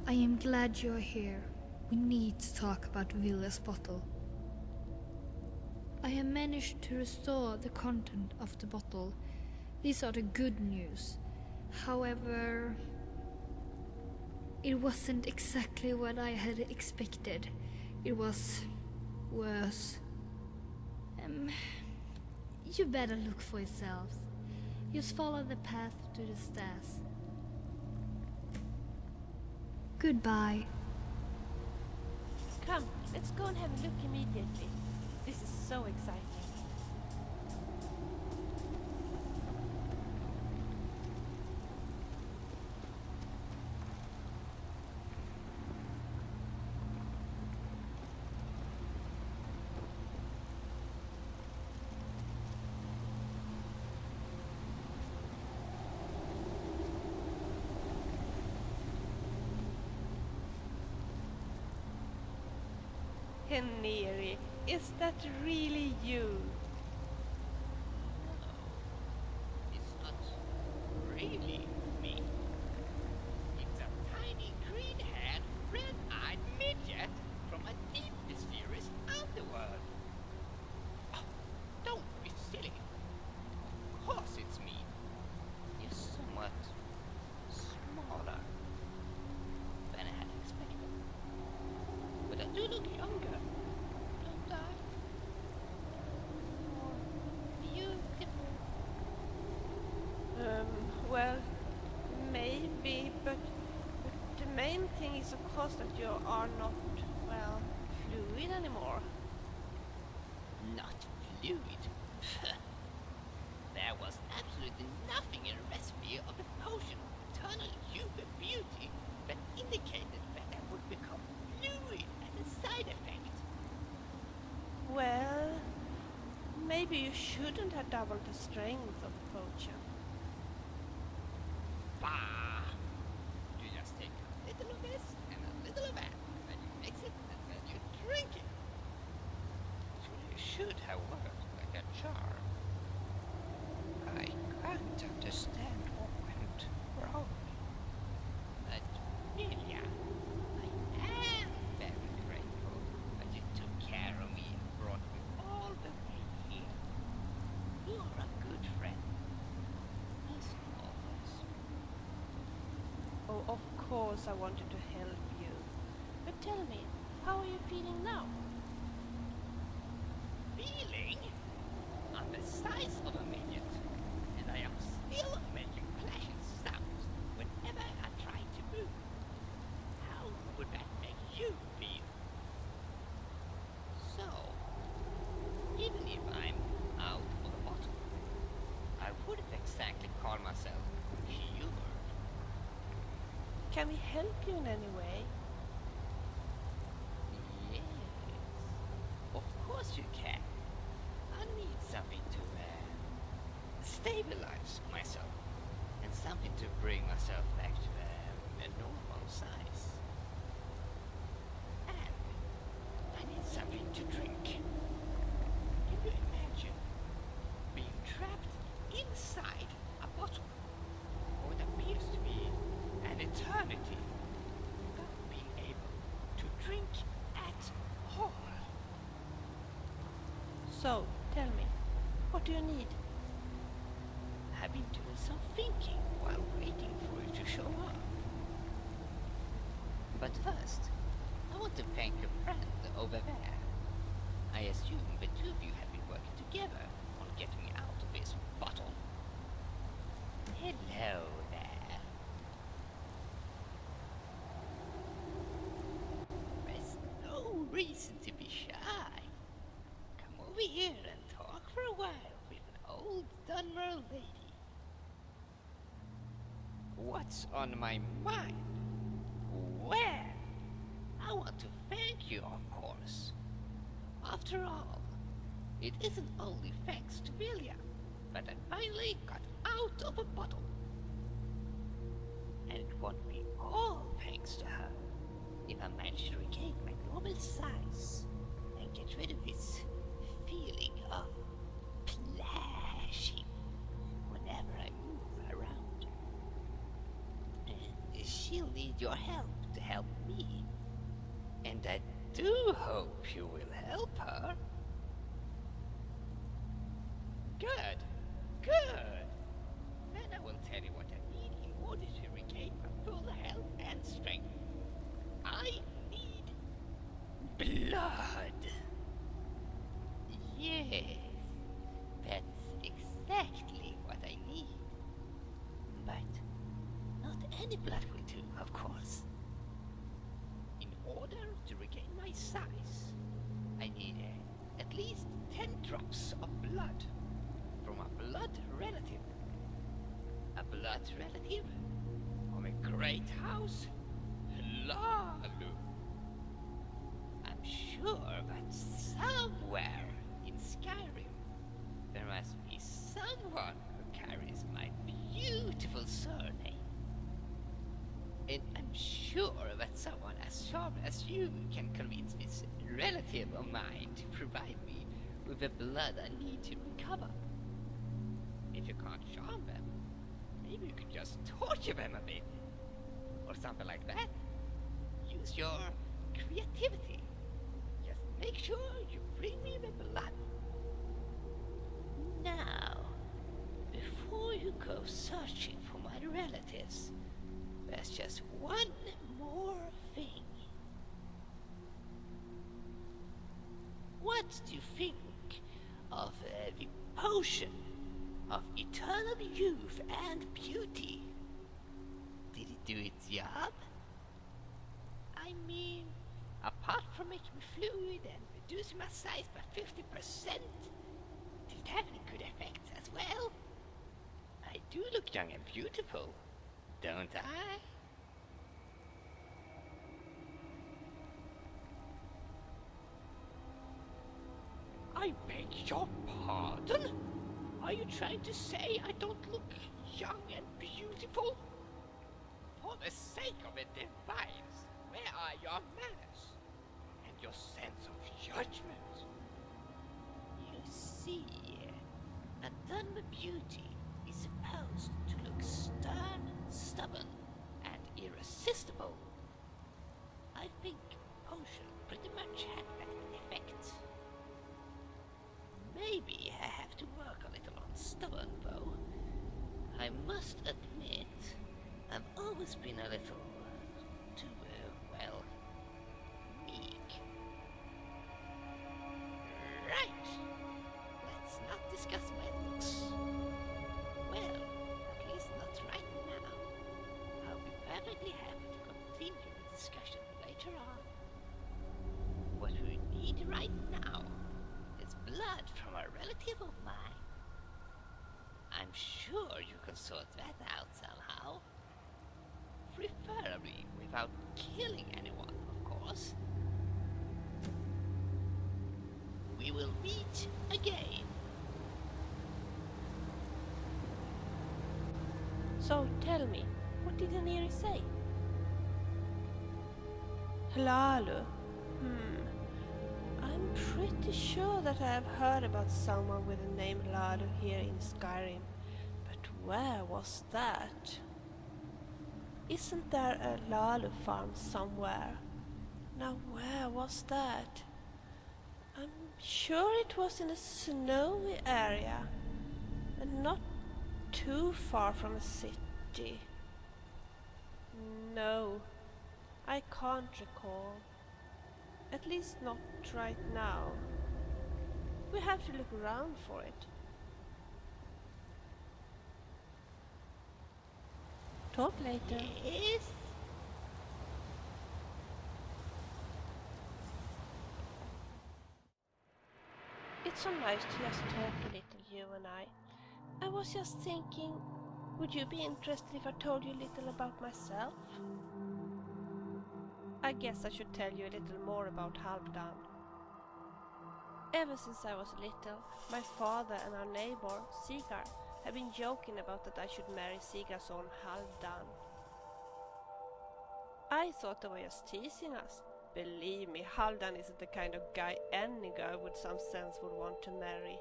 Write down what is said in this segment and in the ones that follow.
I am glad you're here. We need to talk about Vilja's bottle. I have managed to restore the content of the bottle. These are the good news. However, it wasn't exactly what I had expected. It was worse. You better look for yourselves. Just follow the path to the stairs. Goodbye. Come, let's go and have a look immediately. This is so exciting. Henry, is that really you? No, it's not really me. It's a tiny green-haired, red-eyed midget from a deep, mysterious underworld. Oh, don't be silly. Of course it's me. You're somewhat smaller than I had expected. But I do look younger, don't I? Or beautiful? Well, maybe, but the main thing is of course that you are not, well, fluid anymore. Not fluid. There was absolutely nothing in the recipe of the potion of eternal youth and beauty that indicated that I would become fluid as a side effect. Well, maybe you shouldn't have doubled the strength of the potion. Bah! You just take a little of this and a little of that, and you mix it and then you drink it. It should have worked like a charm. I can't understand what went wrong. But Vilja, I am very grateful that you took care of me and brought me all the way here. You're a good friend. As always. Oh, of course I wanted to help you. But tell me, how are you feeling now? Feeling? I'm the size of a midget, and I am still making clashing sounds whenever I try to move. How would that make you feel? So, even if I'm out of the bottle, I wouldn't exactly call myself cured. Can we help you in any way? Yes, of course you can. I need something to stabilize myself, and something to bring myself back to a normal size. And I need something to drink. Can you imagine being trapped inside a bottle for what appears to be an eternity, not being able to drink at all? So, tell me, what do you need? I've been doing some thinking while waiting for you to show up. But first, I want to thank your friend over there. I assume the two of you have been working together on getting me out of this bottle. Hello there. There's no reason to be shy. Come over here and talk for a while with an old Dunmer lady. What's on my mind? Well, I want to thank you, of course. After all, it isn't only thanks to Vilja that I finally got out of a bottle. And it won't be all thanks to her if I manage to regain my normal size and get rid of this feeling of splashing whenever I move around. And she'll need your help to help me. And I do hope you will help her. Good, good. Then I will tell you what I need in order to regain my full health and strength. I need blood. Yes, that's exactly what I need. But not any blood will do, of course. In order to regain my size, I need at least 10 drops of blood from a blood relative. A blood relative from a great house? Lalu. I'm sure that somewhere in Skyrim there must be someone who carries my beautiful surname. And I'm sure that someone as sharp as you can convince this relative of mine to provide me with the blood I need to recover. If you can't charm them, maybe you could just torture them a bit. Or something like that. Use your creativity. Just make sure you bring me the blood. Now, before you go searching for my relatives, there's just one more thing. What do you think of the potion of eternal youth and beauty? Did it do its job? I mean, apart from making me fluid and reducing my size by 50%, did it have any good effects as well? I do look young and beautiful, don't I? I beg your pardon? Are you trying to say I don't look young and beautiful? For the sake of the divines, where are your manners and your sense of judgment? You see, a done beauty is supposed to look stern, stubborn, and irresistible. I think potion pretty much had that effect. Maybe I have to work a little on stubborn, though. I must admit, I've always been a little too, well, meek. Right! Let's not discuss my looks. Well, at least not right now. I'll be perfectly happy to continue the discussion later on. What we need right now is blood from a relative of mine. I'm sure you can sort that out somehow. Preferably without killing anyone, of course. We will meet again. So tell me, what did Aniri say? Hlalu. I'm pretty sure that I have heard about someone with the name Hlalu here in Skyrim, but where was that? Isn't there a Hlalu farm somewhere? Now where was that? I'm sure it was in a snowy area, and not too far from a city. No, I can't recall. At least not right now. We have to look around for it. Talk later. Yes? It's so nice to just talk a little, you and I. I was just thinking, would you be interested if I told you a little about myself? I guess I should tell you a little more about Halvdan. Ever since I was little, my father and our neighbor, Sigar, have been joking about that I should marry Sigar's son Halvdan. I thought they were just teasing us. Believe me, Halvdan isn't the kind of guy any girl with some sense would want to marry.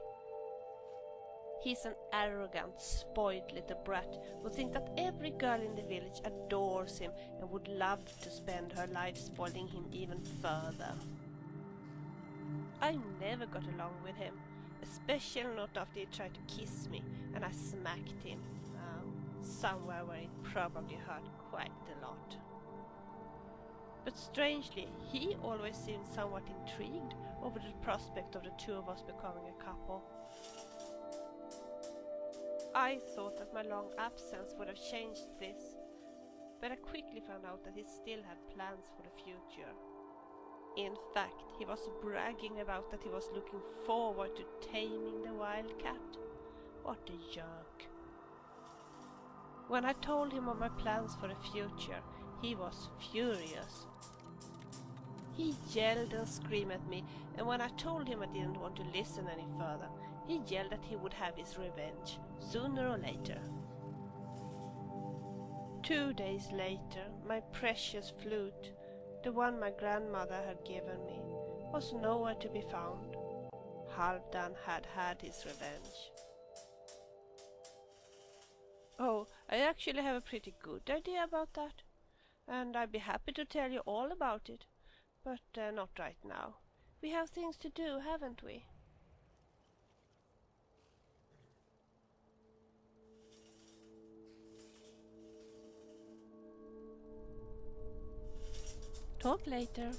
He's an arrogant, spoiled little brat who thinks that every girl in the village adores him and would love to spend her life spoiling him even further. I never got along with him, especially not after he tried to kiss me and I smacked him, somewhere where it probably hurt quite a lot. But strangely, he always seemed somewhat intrigued over the prospect of the two of us becoming a couple. I thought that my long absence would have changed this, but I quickly found out that he still had plans for the future. In fact, he was bragging about that he was looking forward to taming the wildcat. What a jerk. When I told him of my plans for the future, he was furious. He yelled and screamed at me, and when I told him I didn't want to listen any further, he yelled that he would have his revenge, sooner or later. 2 days later, my precious flute, the one my grandmother had given me, was nowhere to be found. Halvdan had had his revenge. Oh, I actually have a pretty good idea about that, and I'd be happy to tell you all about it, but not right now. We have things to do, haven't we? Talk later.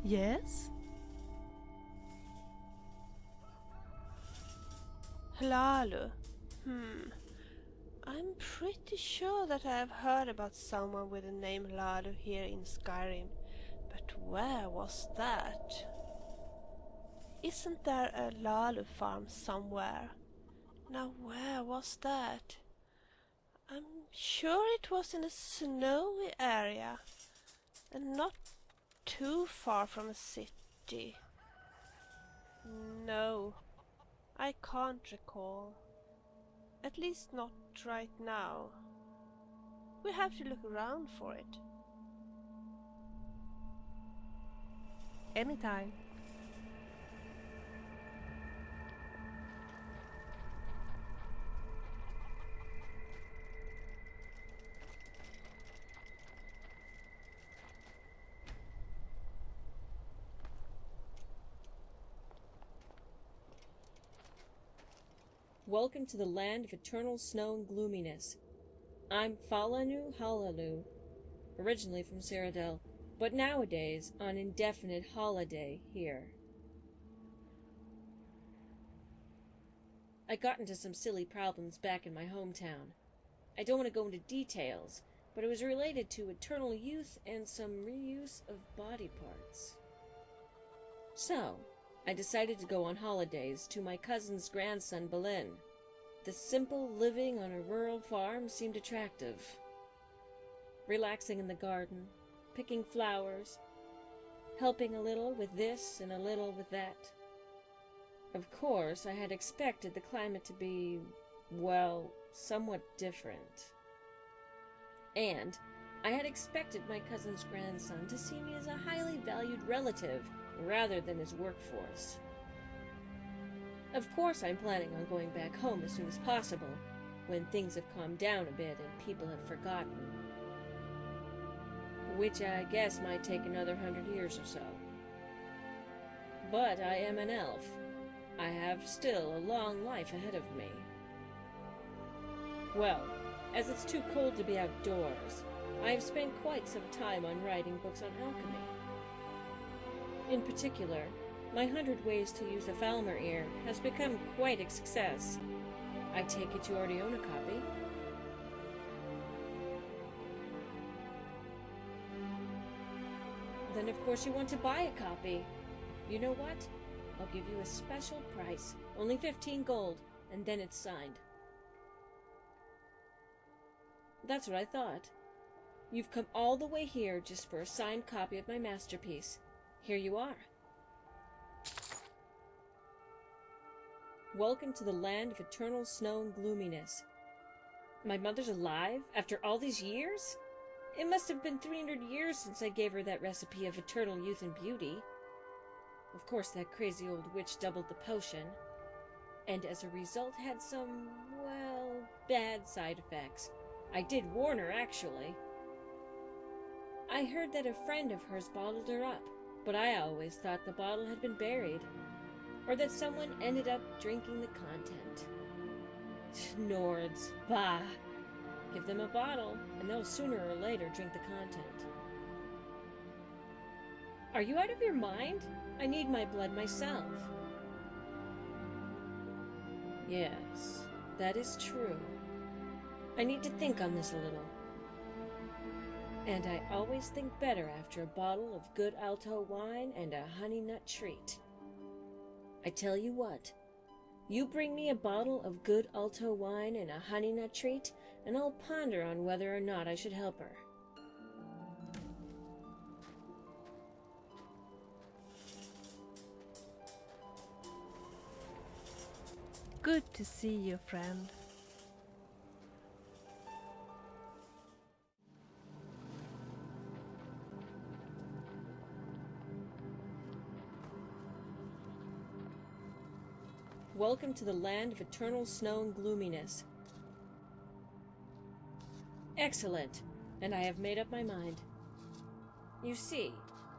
Yes? Hlalu. I'm pretty sure that I have heard about someone with the name Hlalu here in Skyrim, but where was that? Isn't there a Hlalu farm somewhere? Now where was that? I'm sure it was in a snowy area, and not too far from a city. No, I can't recall. At least not right now. We have to look around for it. Anytime. Welcome to the land of eternal snow and gloominess. I'm Falanu Halalu, originally from Cyrodiil, but nowadays on indefinite holiday here. I got into some silly problems back in my hometown. I don't want to go into details, but it was related to eternal youth and some reuse of body parts. So, I decided to go on holidays to my cousin's grandson, Belin. The simple living on a rural farm seemed attractive. Relaxing in the garden, picking flowers, helping a little with this and a little with that. Of course, I had expected the climate to be, well, somewhat different. And I had expected my cousin's grandson to see me as a highly valued relative rather than his workforce. Of course I'm planning on going back home as soon as possible, when things have calmed down a bit and people have forgotten. Which I guess might take another 100 years or so. But I am an elf. I have still a long life ahead of me. Well, as it's too cold to be outdoors, I have spent quite some time on writing books on alchemy. In particular, my 100 Ways to Use a Falmer Ear has become quite a success. I take it you already own a copy? Then of course you want to buy a copy. You know what? I'll give you a special price, only 15 gold, and then it's signed. That's what I thought. You've come all the way here just for a signed copy of my masterpiece. Here you are. Welcome to the land of eternal snow and gloominess. My mother's alive after all these years? It must have been 300 years since I gave her that recipe of eternal youth and beauty. Of course, that crazy old witch doubled the potion, and as a result had some, well, bad side effects. I did warn her, actually. I heard that a friend of hers bottled her up, but I always thought the bottle had been buried, or that someone ended up drinking the content. Nords, bah! Give them a bottle, and they'll sooner or later drink the content. Are you out of your mind? I need my blood myself. Yes, that is true. I need to think on this a little. And I always think better after a bottle of good Alto wine and a honey nut treat. I tell you what, you bring me a bottle of good Alto wine and a honey nut treat, and I'll ponder on whether or not I should help her. Good to see you, friend. Welcome to the land of eternal snow and gloominess. Excellent, and I have made up my mind. You see,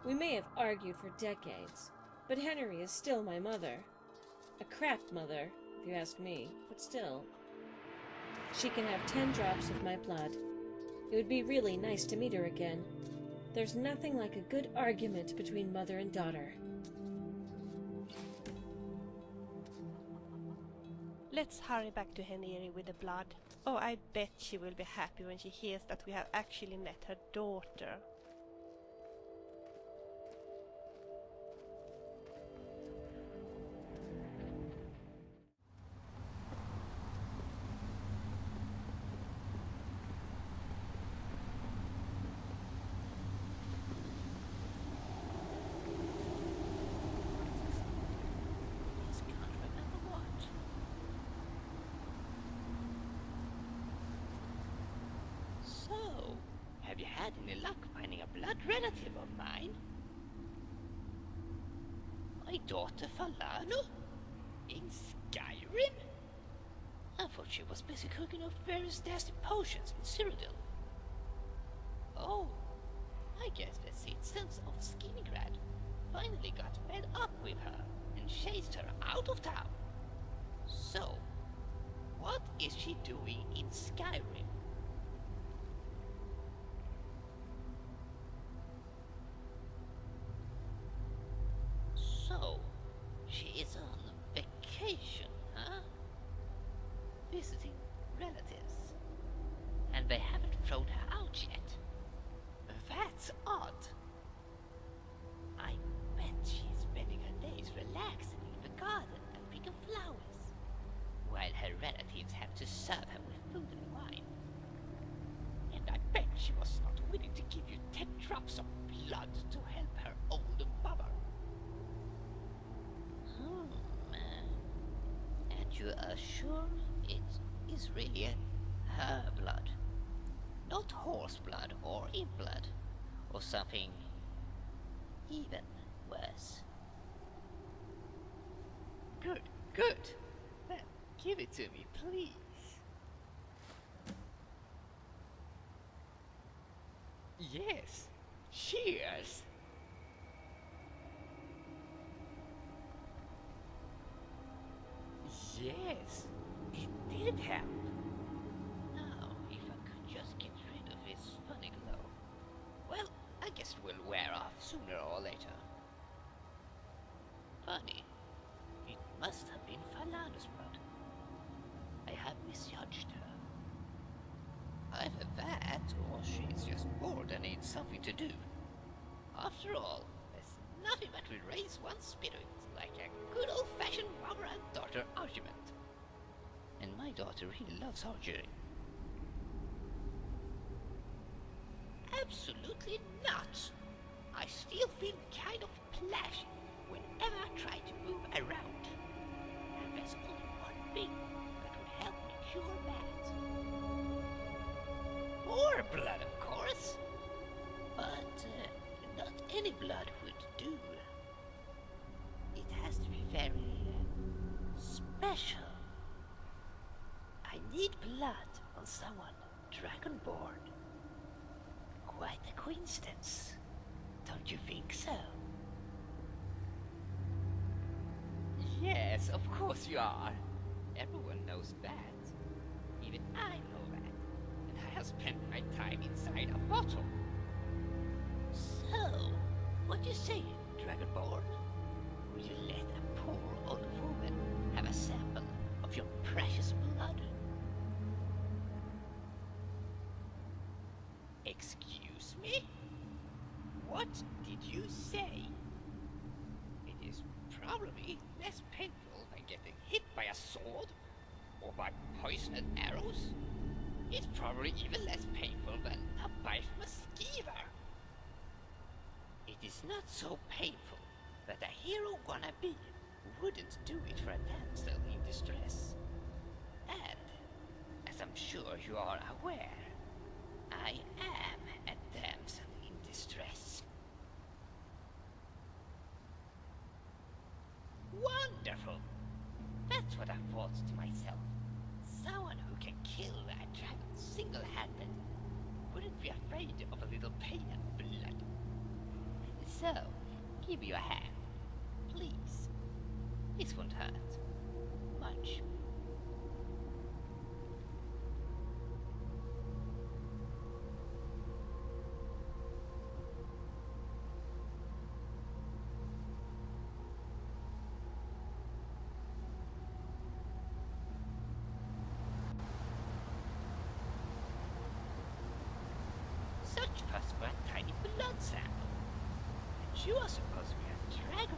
we may have argued for decades, but Henry is still my mother. A crap mother, if you ask me, but still. She can have 10 drops of my blood. It would be really nice to meet her again. There's nothing like a good argument between mother and daughter. Let's hurry back to Henry with the blood. Oh, I bet she will be happy when she hears that we have actually met her daughter. Have you had any luck finding a blood relative of mine? My daughter Falano? In Skyrim? I thought she was busy cooking up various nasty potions in Cyrodiil. Oh, I guess the citizens of Skinnygrad finally got fed up with her and chased her out of town. So, what is she doing in Skyrim? So, she is on vacation, huh? Visiting relatives. And they haven't thrown her out yet. That's odd. I bet she's spending her days relaxing in the garden and picking flowers, while her relatives have to serve her with food and wine. And I bet she was not willing to give you 10 drops of blood to help her older mother. And you are sure it is really her blood? Not horse blood or imp blood, or something even worse. Good, good. Then give it to me, please. Yes, cheers! Yes, it did help. Now, if I could just get rid of this funny glow. Well, I guess it will wear off sooner or later. Funny. It must have been Falana's blood. I have misjudged her. Either that, or she's just bored and needs something to do. After all, there's nothing that will raise one's spirit like a good old-fashioned mother and daughter argument. And my daughter really loves arguing. Absolutely not! I still feel kind of plashy whenever I try to move around. And there's only blood on someone dragonborn. Quite a coincidence, don't you think so? Yes, of course you are. Everyone knows that. Even I know that. And I have spent my time inside a bottle. So, what do you say, Dragonborn? Will you let a poor old woman have a sample of your precious blood? Excuse me? What did you say? It is probably less painful than getting hit by a sword or by poisoned arrows. It's probably even less painful than a bite from a skeever. It is not so painful that a hero wannabe wouldn't do it for a damsel in distress. And, as I'm sure you are aware, I am a damsel in distress. Wonderful! That's what I thought to myself. Someone who can kill a dragon single-handed wouldn't be afraid of a little pain and blood. So, give me your hand, please. This won't hurt much. Such fuss for a tiny blood sample. And you are supposed to be a dragonborn.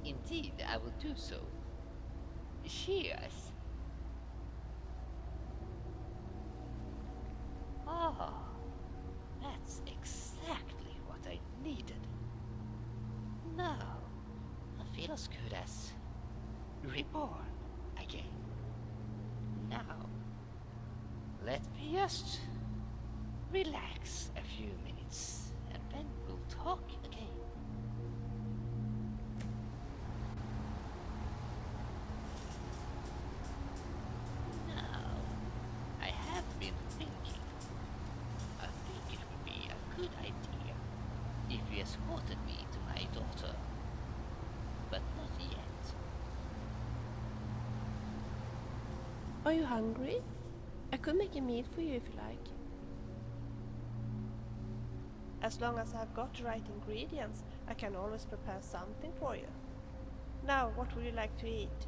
Indeed, I will do so. Cheers. Oh, that's exactly what I needed. Now, I feel as good as reborn again. Now, let me just relax a few minutes and then we'll talk again. Now, I have been thinking. I think it would be a good idea if you escorted me to my daughter, but not yet. Are you hungry? I could make a meal for you if you like. As long as I've got the right ingredients, I can always prepare something for you. Now, what would you like to eat?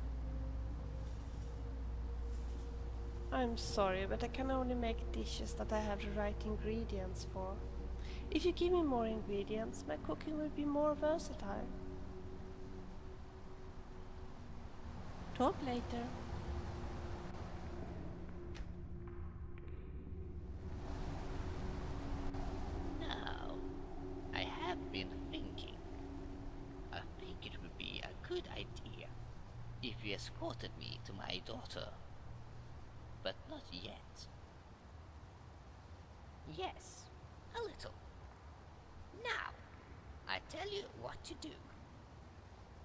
I'm sorry, but I can only make dishes that I have the right ingredients for. If you give me more ingredients, my cooking will be more versatile. Talk later. Now, I have been thinking. I think it would be a good idea if you escorted me to my daughter, but not yet. Yes, a little. Now, I tell you what to do.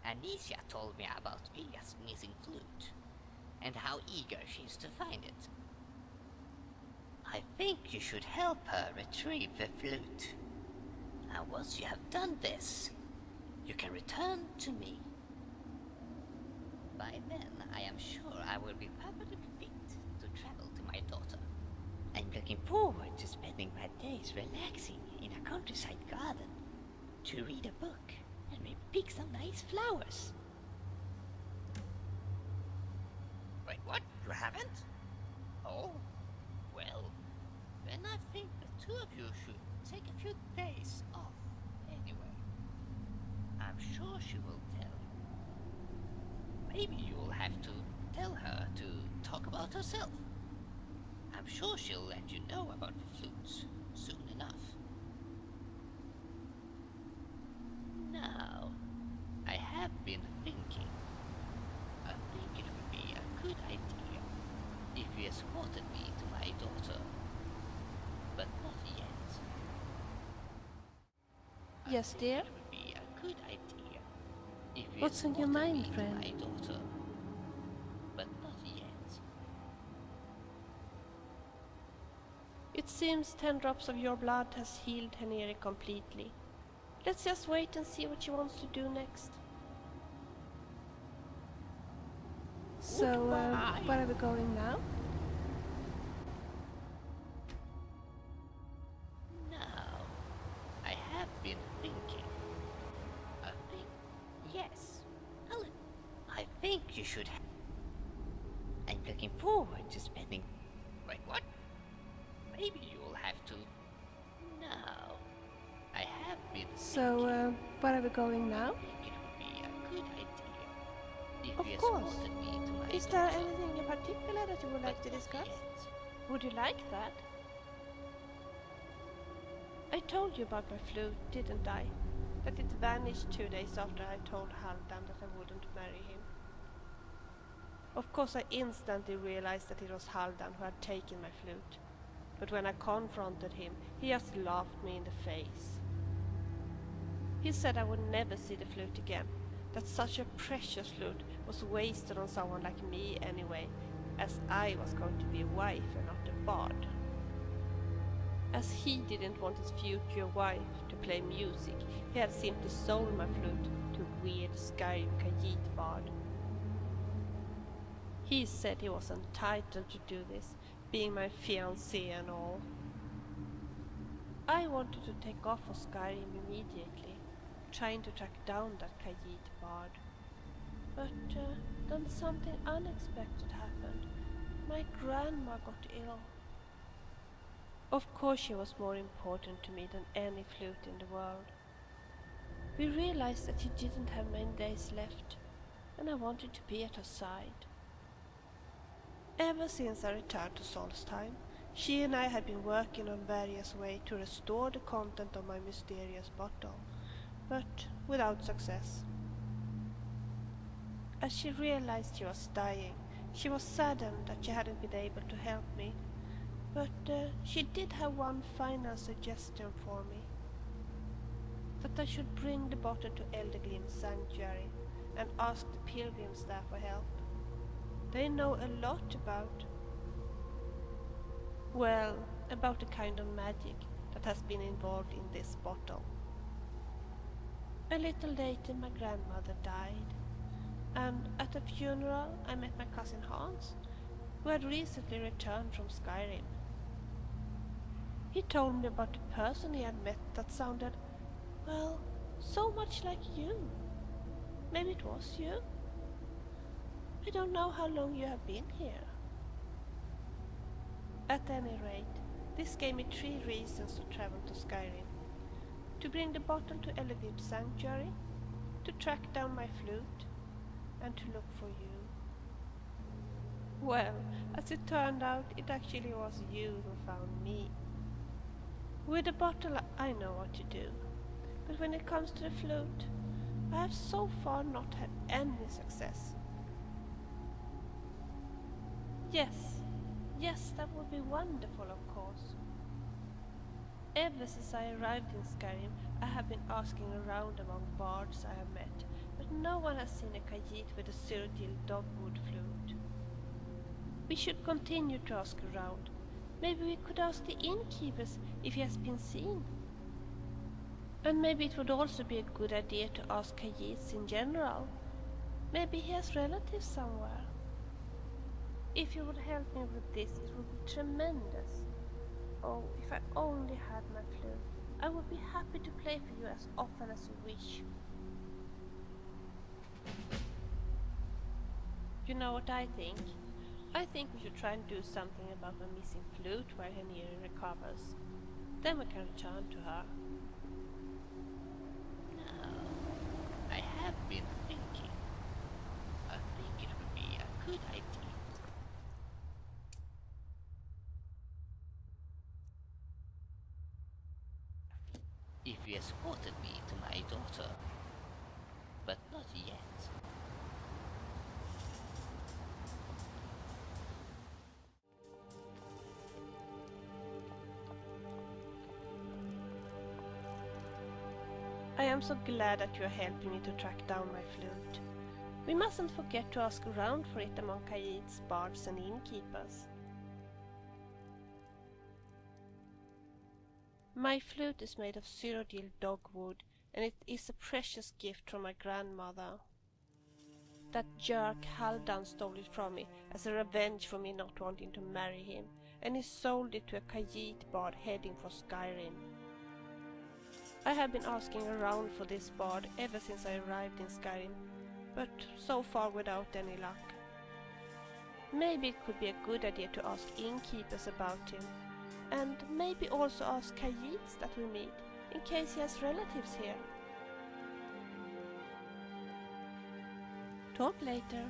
Anicia told me about Vilja's missing flute, and how eager she is to find it. I think you should help her retrieve the flute. Now once you have done this, you can return to me. By then, I am sure I will be perfectly fit to travel to my daughter. I'm looking forward to spending my days relaxing in a countryside garden, to read a book and maybe pick some nice flowers. Wait, what? You haven't? Oh, well, then I think the two of you should take a few days off anyway. I'm sure she will tell you. Maybe you'll have to tell her to talk about herself. I'm sure she'll let you know about the flutes soon enough. Now, I have been thinking. I think it would be a good idea if you escorted me to my daughter, but not yet. Yes, dear? It would be a good idea if you What's on your escorted mind, me friend? to my daughter, seems 10 drops of your blood has healed Heneri completely. Let's just wait and see what she wants to do next. So, where are we going now? Now, I have been thinking. Yes. Well, I think you should have. I'm looking forward to spending. Wait, what? Maybe you'll have to. No. I have been. So, where are we going now? I think it would be a good idea if Of you course. escorted me to my Is there daughter. anything in particular that you would like to discuss? Yes. Would you like that? I told you about my flute, didn't I? That it vanished 2 days after I told Haldan that I wouldn't marry him. Of course I instantly realized that it was Haldan who had taken my flute. But when I confronted him, he just laughed me in the face. He said I would never see the flute again, that such a precious flute was wasted on someone like me anyway, as I was going to be a wife and not a bard. As he didn't want his future wife to play music, he had simply sold my flute to a weird Skyrim Khajiit bard. He said he was entitled to do this, being my fiancé and all. I wanted to take off for Skyrim immediately, trying to track down that Khajiit bard. But then something unexpected happened. My grandma got ill. Of course she was more important to me than any flute in the world. We realized that she didn't have many days left, and I wanted to be at her side. Ever since I returned to Solstheim, she and I had been working on various ways to restore the content of my mysterious bottle, but without success. As she realized she was dying, she was saddened that she hadn't been able to help me, but she did have one final suggestion for me. That I should bring the bottle to Elderglim's sanctuary and ask the pilgrims there for help. They know a lot about the kind of magic that has been involved in this bottle. A little later my grandmother died, and at the funeral I met my cousin Hans, who had recently returned from Skyrim. He told me about the person he had met that sounded, well, so much like you. Maybe it was you? I don't know how long you have been here. At any rate, this gave me 3 reasons to travel to Skyrim. To bring the bottle to Elderglim's sanctuary, to track down my flute, and to look for you. Well, as it turned out, it actually was you who found me. With the bottle I know what to do, but when it comes to the flute, I have so far not had any success. Yes, that would be wonderful, of course. Ever since I arrived in Skyrim, I have been asking around among bards I have met, but no one has seen a Khajiit with a Cyrodiil dogwood flute. We should continue to ask around. Maybe we could ask the innkeepers if he has been seen. And maybe it would also be a good idea to ask Khajiits in general. Maybe he has relatives somewhere. If you would help me with this, it would be tremendous. Oh, if I only had my flute, I would be happy to play for you as often as you wish. You know what I think? I think we should try and do something about my missing flute while Heneri recovers. Then we can return to her. No, I have been thinking. I think it would be a good idea. If you escorted me to my daughter, but not yet. I am so glad that you are helping me to track down my flute. We mustn't forget to ask around for it among Khajiits, bards and innkeepers. My flute is made of Cyrodiil dogwood, and it is a precious gift from my grandmother. That jerk Haldan stole it from me as a revenge for me not wanting to marry him, and he sold it to a Khajiit bard heading for Skyrim. I have been asking around for this bard ever since I arrived in Skyrim, but so far without any luck. Maybe it could be a good idea to ask innkeepers about him, and maybe also ask Khajiits that we meet, in case he has relatives here. Talk later.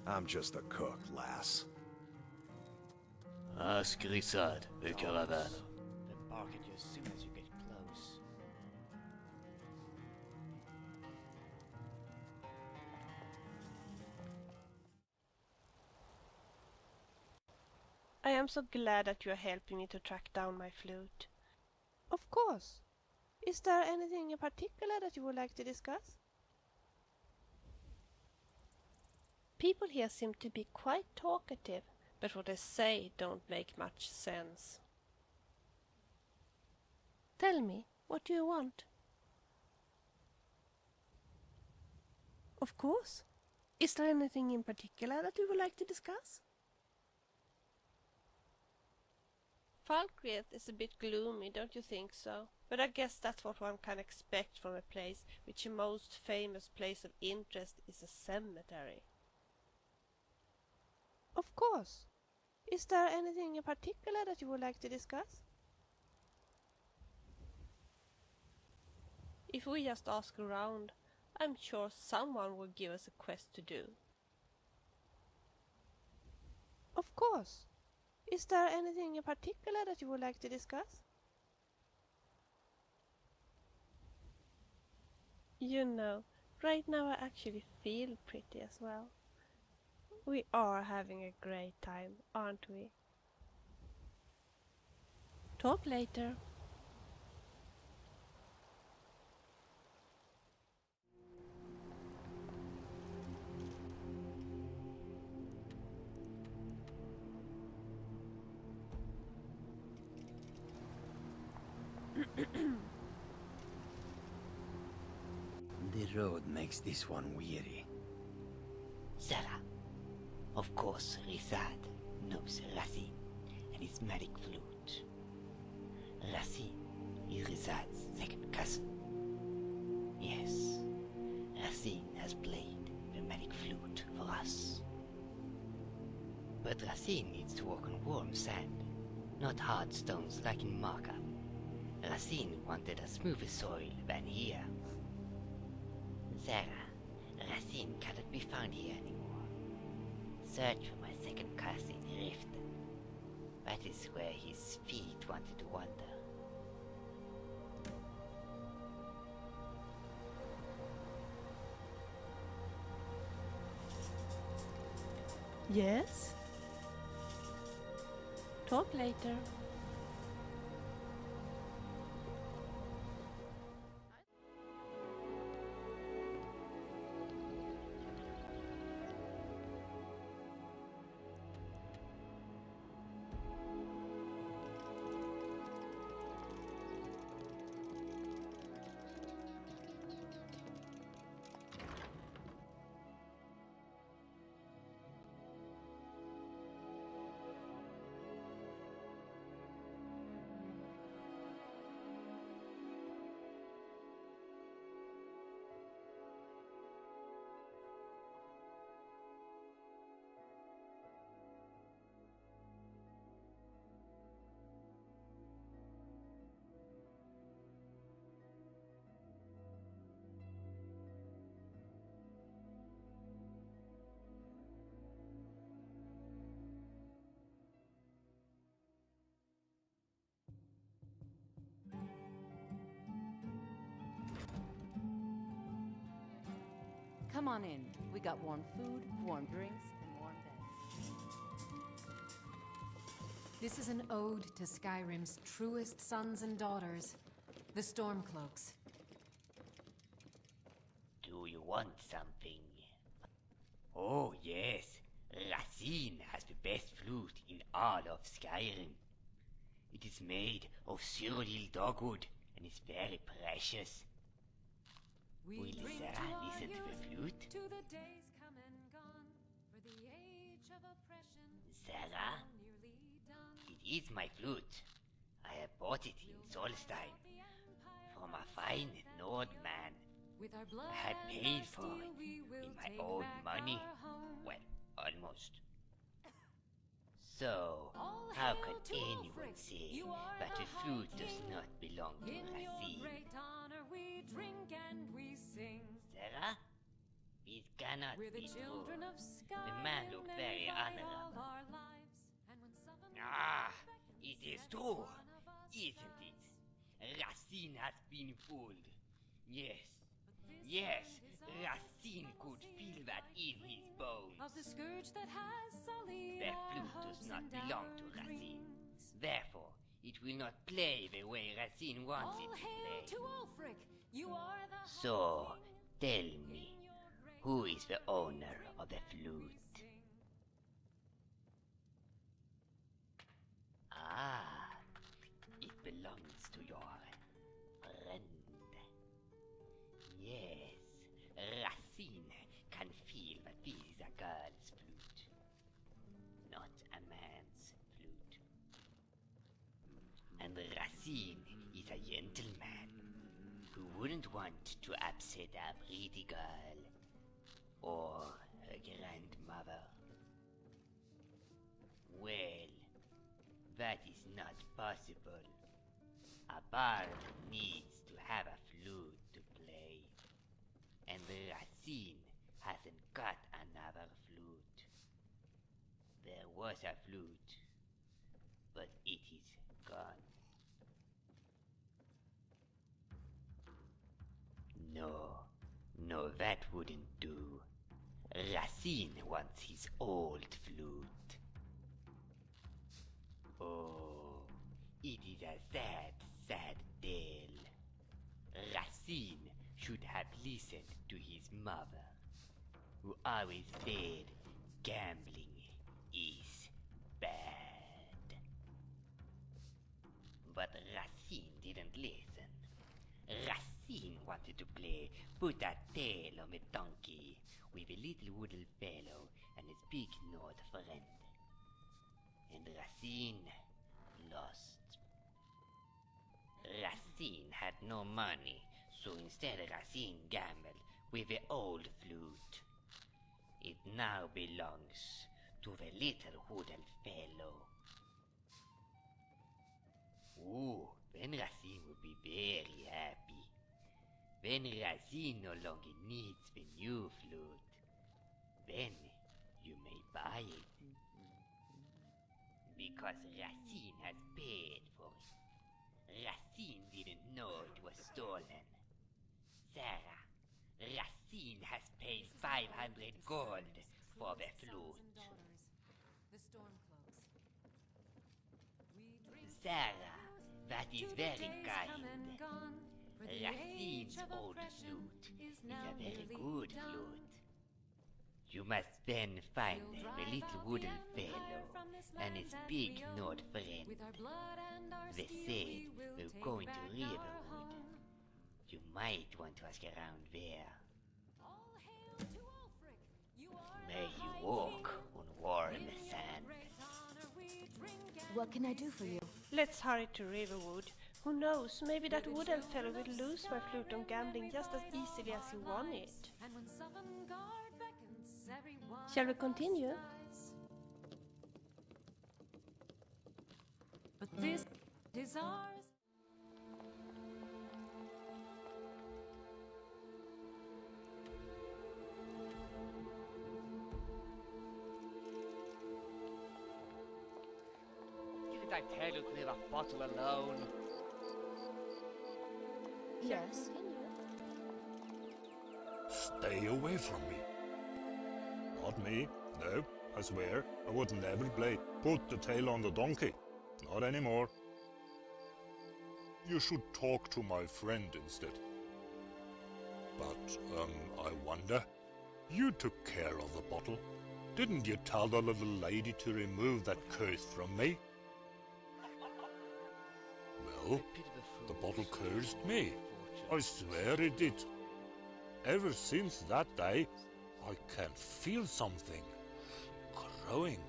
I'm just a cook, lass. Ask Risad, the caravan. Then bark at you as soon as you get close. I am so glad that you are helping me to track down my flute. Of course. Is there anything in particular that you would like to discuss? People here seem to be quite talkative, but what they say don't make much sense. Tell me, what do you want? Of course. Is there anything in particular that you would like to discuss? Falkreath is a bit gloomy, don't you think so? But I guess that's what one can expect from a place which most famous place of interest is a cemetery. Of course. Is there anything in particular that you would like to discuss? If we just ask around, I'm sure someone will give us a quest to do. Of course. Is there anything in particular that you would like to discuss? You know, right now I actually feel pretty as well. We are having a great time, aren't we? Talk later. The road makes this one weary. Sarah. Of course, Risad knows Racine and his magic flute. Racine is Risad's second cousin. Yes, Racine has played the magic flute for us. But Racine needs to walk on warm sand, not hard stones like in Marka. Racine wanted a smoother soil than here. Sarah, Racine cannot be found here anymore. Search for my second cousin Riften. That is where his feet wanted to wander. Yes? Talk later. Come on in. We got warm food, warm drinks, and warm beds. This is an ode to Skyrim's truest sons and daughters, the Stormcloaks. Do you want something? Oh yes, Racine has the best flute in all of Skyrim. It is made of surreal dogwood and is very precious. Will Sarah listen to the flute? To the days come and gone, for the age of oppression Sarah? nearly done. It is my flute. I have bought it in Solstein from a fine Nord man. With our blood I had and paid our for steel, it we will in my take own back money. our home. Well, almost. So, All how hail can to anyone Ulfric, say you are that the the flute High does King. not belong to In your Racine? great honor we drink and we sing. Sarah? It cannot We're the be true. children of Skyrim, man looked and very we fight honorable. all our lives. And when someone Ah, beckons it is every true, one of us isn't it? dies. Racine has been fooled. Yes, But this yes, land is ours, Racine and could we'll feel see that in his bones. of the scourge that has sullied The our flute does hopes not and belong our to Racine. dreams. Therefore, it will not play the way Racine wants All it to hail play. to Ulfric, you are the So, High King. tell me, In your great who is the honor we owner drink of the and we flute? sing. Ah, it belongs to your friend. Yes, Racine can feel that this is a girl's flute, not a man's flute. And Racine is a gentleman who wouldn't want to upset a pretty girl or her grandmother. Well, that is not possible. A bard needs to have a flute to play, and Racine hasn't got another flute. There was a flute, but it is gone. No, that wouldn't do. Racine wants his old flute. Oh, it is a sad, sad tale. Racine should have listened to his mother, who always said gambling is bad. But Racine didn't listen. Racine wanted to play put a tail on a donkey with a little wooden fellow and his big Nord friend. And Racine lost. Racine had no money, so instead Racine gambled with the old flute. It now belongs to the little wooden fellow. Ooh, then Racine would be very happy. Then Racine no longer needs the new flute. Then you may buy it. Because Racine has paid for it. Racine didn't know it was stolen. Sarah, Racine has paid 500 gold for the Truest sons flute. and daughters, the Stormcloaks. We drink Sarah, that to is the very days come kind. and gone, for the Racine's age of old oppression flute is is now a very nearly good done. flute. You must then find We'll the drive little out the wooden empire fellow from this and land his that big we own. Nord friend. With our blood and our They steel, said we will we're take going to back our Riverwood. home. You might want to ask around there. All hail to Ulfric, you are May the you High walk King. on warm In your sand. great honor we drink and What can I we do for sing. you? Let's hurry to Riverwood. Who knows, maybe that wooden fellow will lose my flute on gambling just as easily as he won it. And when Sovngarde beckons, everyone Shall we of us continue? dies. But this is ours. Didn't I tell you to leave a bottle alone? Yes. Stay away from me. Not me. No, I swear, I would never play put the tail on the donkey. Not anymore. You should talk to my friend instead. But, I wonder, You took care of the bottle. Didn't you tell the little lady to remove that curse from me? Well, the bottle cursed me. I swear it did. Ever since that day, I can feel something growing.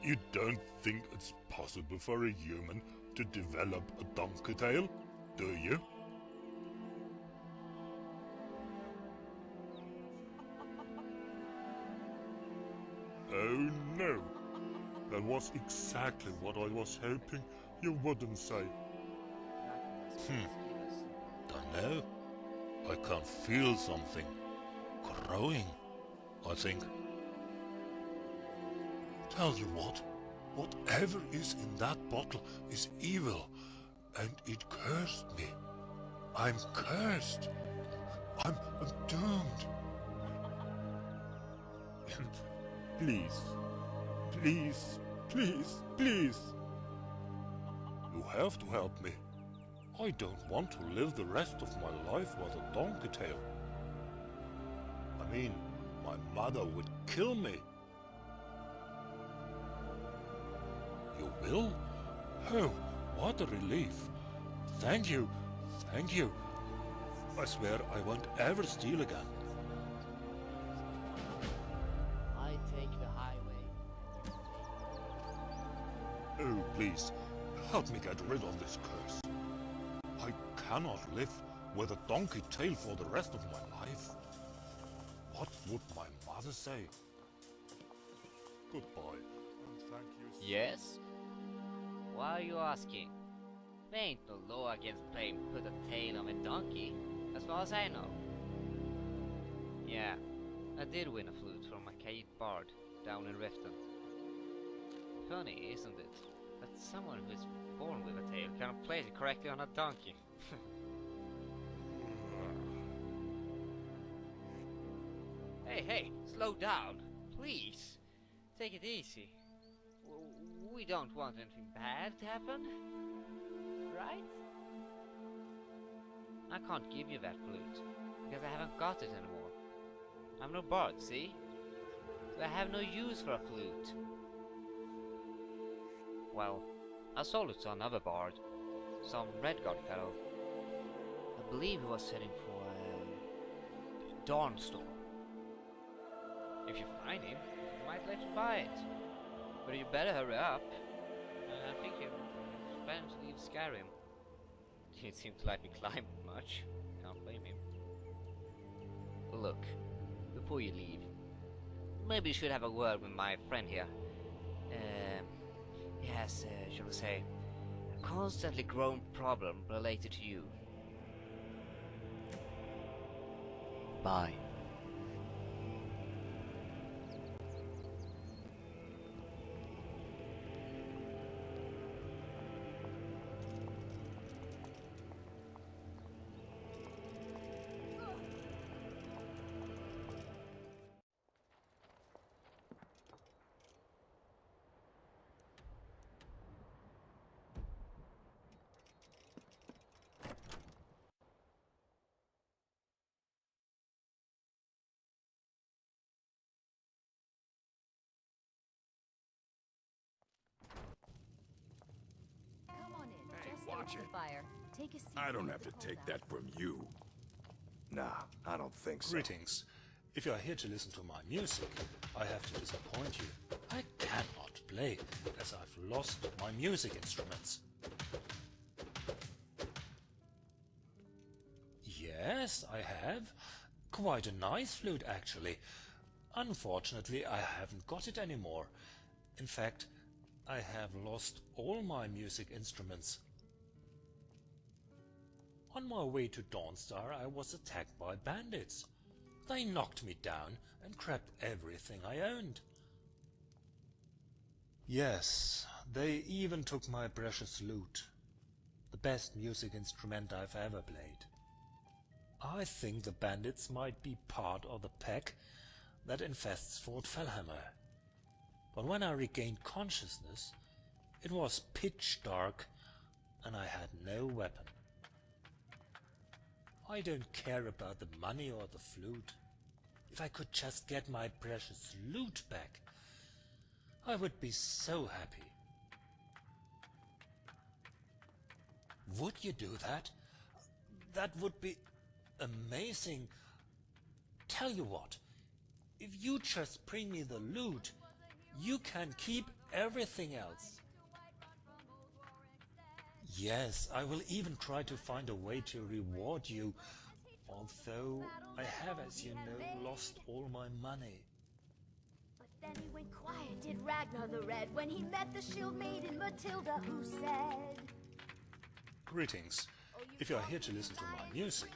You don't think it's possible for a human to develop a donkey tail, do you? Oh no! That was exactly what I was hoping you wouldn't say. Don't know. I can feel something growing, I think. Tell you what, whatever is in that bottle is evil, and it cursed me. I'm cursed. I'm doomed. Please, please, please, please. You have to help me. I don't want to live the rest of my life with a donkey tail. I mean, my mother would kill me. You will? Oh, what a relief. Thank you, thank you. I swear I won't ever steal again. I take the highway. Oh, please, help me get rid of this curse. I cannot live with a donkey tail for the rest of my life. What would my mother say? Goodbye, and thank you. Yes? Why are you asking? There ain't no law against playing put a tail on a donkey, as far as I know. Yeah, I did win a flute from a Kaid bard down in Riften. Funny, isn't it, that someone who is born with a tail cannot play it correctly on a donkey? Hey, slow down, please. Take it easy. We don't want anything bad to happen, right? I can't give you that flute, because I haven't got it anymore. I'm no bard, see? So I have no use for a flute. Well, I sold it to another bard, some Redguard fellow. I believe he was heading for a Dawnstorm. If you find him, he might let you buy it. But you better hurry up. I think he's planning to leave Skyrim. He didn't seem to like me climbing much. Can't blame him. Look, before you leave, maybe you should have a word with my friend here. He has, shall we say, a constantly growing problem related to you. Bye. Watch it. Fire. Take a seat. I don't have to take that from you. Nah, I don't think so. Greetings. If you are here to listen to my music, I have to disappoint you. I cannot play, as I've lost my music instruments. Yes, I have. Quite a nice flute, actually. Unfortunately, I haven't got it anymore. In fact, I have lost all my music instruments. On my way to Dawnstar, I was attacked by bandits. They knocked me down and grabbed everything I owned. Yes, they even took my precious lute, the best music instrument I've ever played. I think the bandits might be part of the pack that infests Fort Fellhammer. But when I regained consciousness, it was pitch dark and I had no weapon. I don't care about the money or the flute. If I could just get my precious loot back, I would be so happy. Would you do that? That would be amazing. Tell you what, if you just bring me the loot, you can keep everything else. Yes, I will even try to find a way to reward you, although I have, as you know, lost all my money. But then he went quiet, did Ragnar the Red, when he met the shield maiden Matilda, who said, Greetings. If you are here to listen to my music,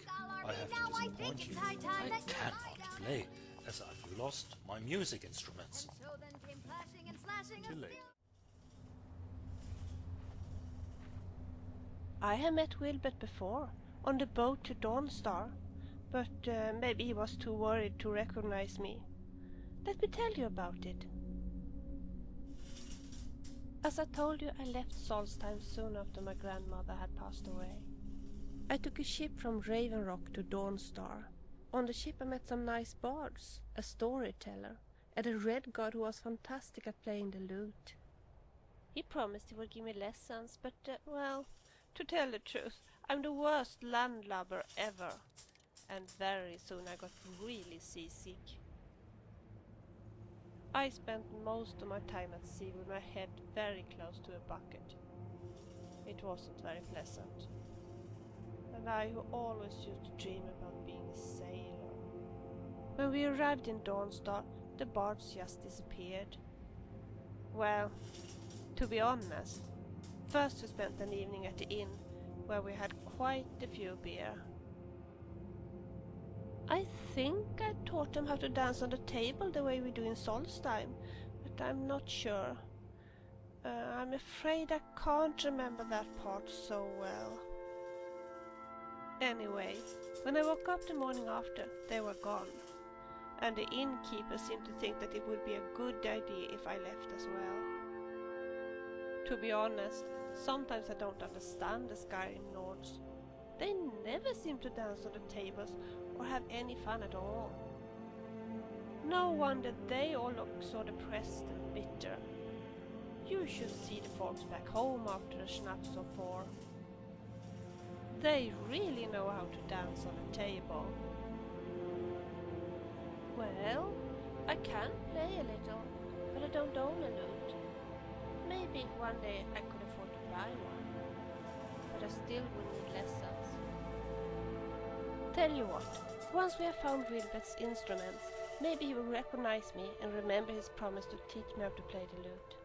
I have to disappoint you. I cannot play, as I've lost my music instruments. Till later. I have met Wilbert before, on the boat to Dawnstar, but maybe he was too worried to recognize me. Let me tell you about it. As I told you, I left Solstheim soon after my grandmother had passed away. I took a ship from Raven Rock to Dawnstar. On the ship I met some nice bards, a storyteller, and a red god who was fantastic at playing the lute. He promised he would give me lessons, but, well, to tell the truth, I'm the worst landlubber ever, and very soon I got really seasick. I spent most of my time at sea with my head very close to a bucket. It wasn't very pleasant. And I, who always used to dream about being a sailor. When we arrived in Dawnstar, the bards just disappeared. Well, to be honest, first we spent an evening at the inn, where we had quite a few beer. I think I taught them how to dance on the table the way we do in Solstheim, but I'm not sure. I'm afraid I can't remember that part so well. Anyway, when I woke up the morning after, they were gone, and the innkeeper seemed to think that it would be a good idea if I left as well. To be honest, sometimes I don't understand the Skyrim Nords. They never seem to dance on the tables or have any fun at all. No wonder they all look so depressed and bitter. You should see the folks back home after a schnapps or four. They really know how to dance on a table. Well, I can play a little, but I don't own a lute. Maybe one day I could afford to buy one, but I still would need lessons. Tell you what, once we have found Wilbert's instruments, maybe he will recognize me and remember his promise to teach me how to play the lute.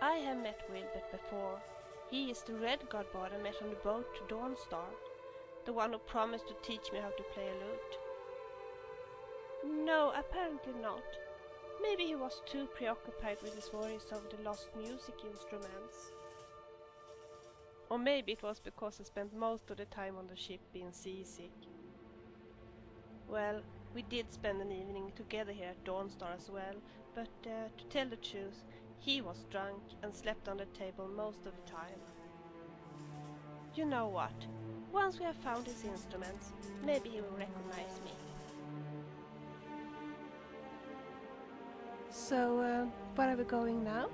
I have met Wilbert before. He is the red god bard I met on the boat to Dawnstar, the one who promised to teach me how to play a lute. No, apparently not. Maybe he was too preoccupied with his worries over the lost music instruments. Or maybe it was because I spent most of the time on the ship being seasick. Well, we did spend an evening together here at Dawnstar as well, but to tell the truth, he was drunk and slept on the table most of the time. You know what? Once we have found his instruments, maybe he will recognize me. So, where are we going now?